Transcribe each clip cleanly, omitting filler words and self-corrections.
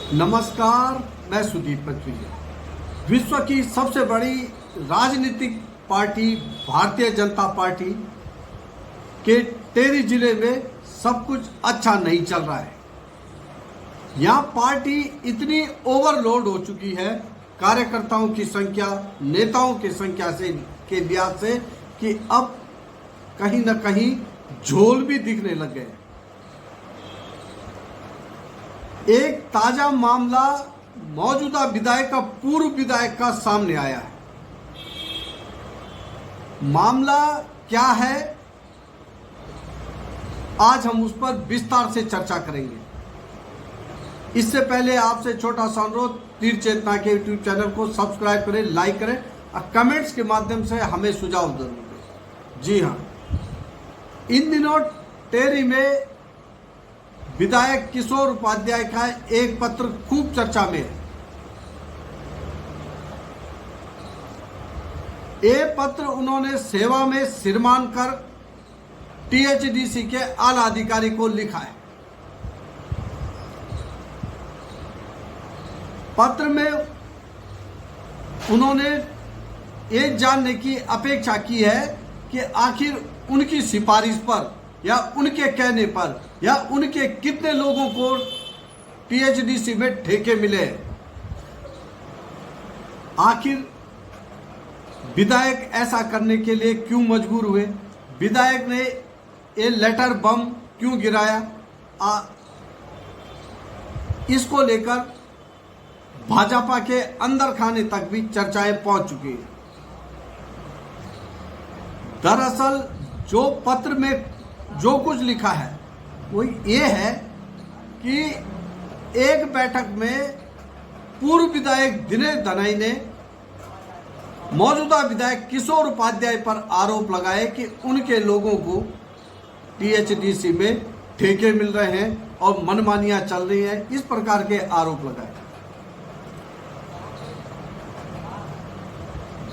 नमस्कार, मैं सुदीप पचविया। विश्व की सबसे बड़ी राजनीतिक पार्टी भारतीय जनता पार्टी के टेरी जिले में सब कुछ अच्छा नहीं चल रहा है। यहाँ पार्टी इतनी ओवरलोड हो चुकी है कार्यकर्ताओं की संख्या, नेताओं की संख्या से के लिहाज से कि अब कहीं न कहीं झोल भी दिखने लग गए। एक ताजा मामला मौजूदा विधायक का पूर्व विधायक का सामने आया है। मामला क्या है, आज हम उस पर विस्तार से चर्चा करेंगे। इससे पहले आपसे छोटा सा अनुरोध, तीर चेतना के यूट्यूब चैनल को सब्सक्राइब करें, लाइक करें और कमेंट्स के माध्यम से हमें सुझाव जरूर दें। जी हाँ, इन दिनों टेरी में विधायक किशोर उपाध्याय का एक पत्र खूब चर्चा में है। ये पत्र उन्होंने सेवा में सिरमान कर टीएचडीसी के आला अधिकारी को लिखा है। पत्र में उन्होंने ये जानने की अपेक्षा की है कि आखिर उनकी सिफारिश पर या उनके कहने पर या उनके कितने लोगों को टीएचडीसी में ठेके मिले। आखिर विधायक ऐसा करने के लिए क्यों मजबूर हुए? विधायक ने ये लेटर बम क्यों गिराया? इसको लेकर भाजपा के अंदर खाने तक भी चर्चाएं पहुंच चुकी है। दरअसल जो पत्र में जो कुछ लिखा है वो ये है कि एक बैठक में पूर्व विधायक दिनेश दनाई ने मौजूदा विधायक किशोर उपाध्याय पर आरोप लगाए कि उनके लोगों को टीएचडीसी में ठेके मिल रहे हैं और मनमानियां चल रही हैं, इस प्रकार के आरोप लगाए।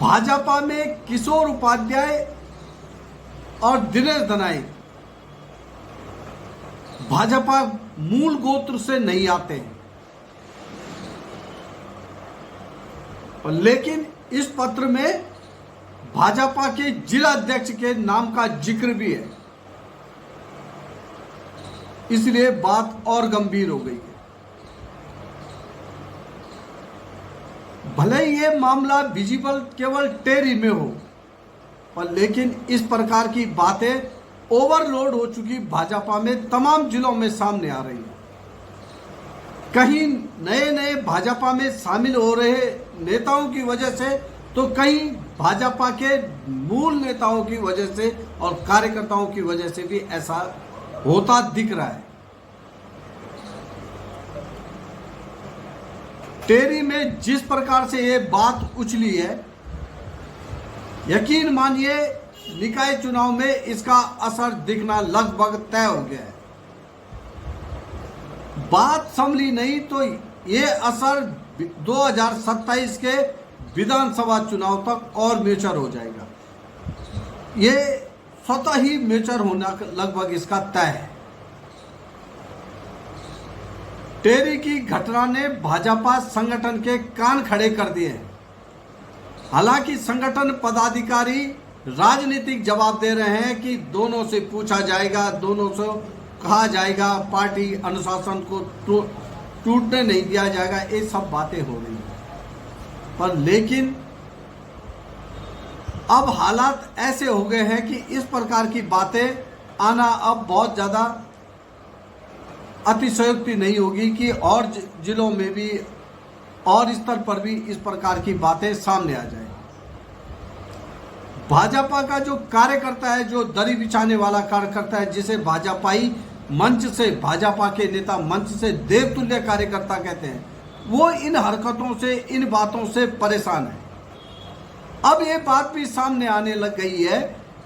भाजपा में किशोर उपाध्याय और दिनेश दनाई भाजपा मूल गोत्र से नहीं आते हैं, लेकिन इस पत्र में भाजपा के जिला अध्यक्ष के नाम का जिक्र भी है, इसलिए बात और गंभीर हो गई है। भले ही ये मामला विजिबल केवल टेरी में हो, पर लेकिन इस प्रकार की बातें ओवरलोड हो चुकी भाजपा में तमाम जिलों में सामने आ रही है। कहीं नए नए भाजपा में शामिल हो रहे नेताओं की वजह से, तो कहीं भाजपा के मूल नेताओं की वजह से और कार्यकर्ताओं की वजह से भी ऐसा होता दिख रहा है। टेरी में जिस प्रकार से ये बात उछली है, यकीन मानिए निकाय चुनाव में इसका असर दिखना लगभग तय हो गया है। बात संभली नहीं तो ये असर 2027 के विधानसभा चुनाव तक और मेचर हो जाएगा। ये स्वतः ही मेचर होना लगभग इसका तय है। टेरी की घटना ने भाजपा संगठन के कान खड़े कर दिए हैं। हालांकि संगठन पदाधिकारी राजनीतिक जवाब दे रहे हैं कि दोनों से पूछा जाएगा, दोनों से कहा जाएगा, पार्टी अनुशासन को टूटने नहीं दिया जाएगा, ये सब बातें हो रही हैं। पर लेकिन अब हालात ऐसे हो गए हैं कि इस प्रकार की बातें आना अब बहुत ज़्यादा अतिशयोक्ति नहीं होगी कि और जिलों में भी और स्तर पर भी इस प्रकार की बातें सामने आ जाए। भाजपा का जो कार्यकर्ता है, जो दरी बिछाने वाला कार्यकर्ता है, जिसे भाजपाई मंच से, भाजपा के नेता मंच से देवतुल्य कार्यकर्ता कहते हैं, वो इन हरकतों से, इन बातों से परेशान है। अब ये बात भी सामने आने लग गई है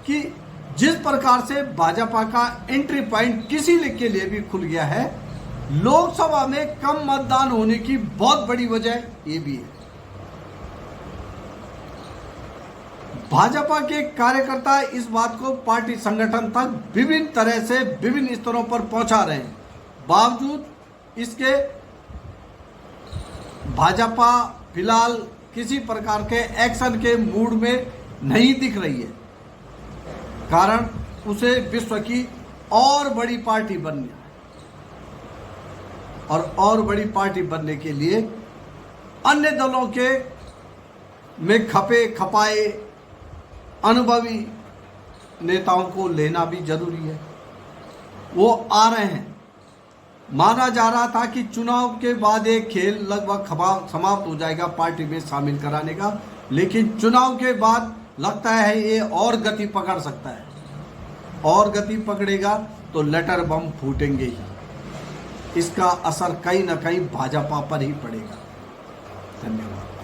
कि जिस प्रकार से भाजपा का एंट्री पॉइंट किसी के लिए भी खुल गया है, लोकसभा में कम मतदान होने की बहुत बड़ी वजह ये भी है। भाजपा के कार्यकर्ता इस बात को पार्टी संगठन तक विभिन्न तरह से विभिन्न स्तरों पर पहुंचा रहे हैं। बावजूद इसके भाजपा फिलहाल किसी प्रकार के एक्शन के मूड में नहीं दिख रही है, कारण उसे विश्व की और बड़ी पार्टी बननी है और बड़ी पार्टी बनने के लिए अन्य दलों के में खपे खपाए अनुभवी नेताओं को लेना भी जरूरी है। वो आ रहे हैं। माना जा रहा था कि चुनाव के बाद एक खेल लगभग समाप्त हो जाएगा पार्टी में शामिल कराने का, लेकिन चुनाव के बाद लगता है ये और गति पकड़ सकता है, और गति पकड़ेगा तो लेटर बम फूटेंगे ही। इसका असर कहीं ना कहीं भाजपा पर ही पड़ेगा। धन्यवाद।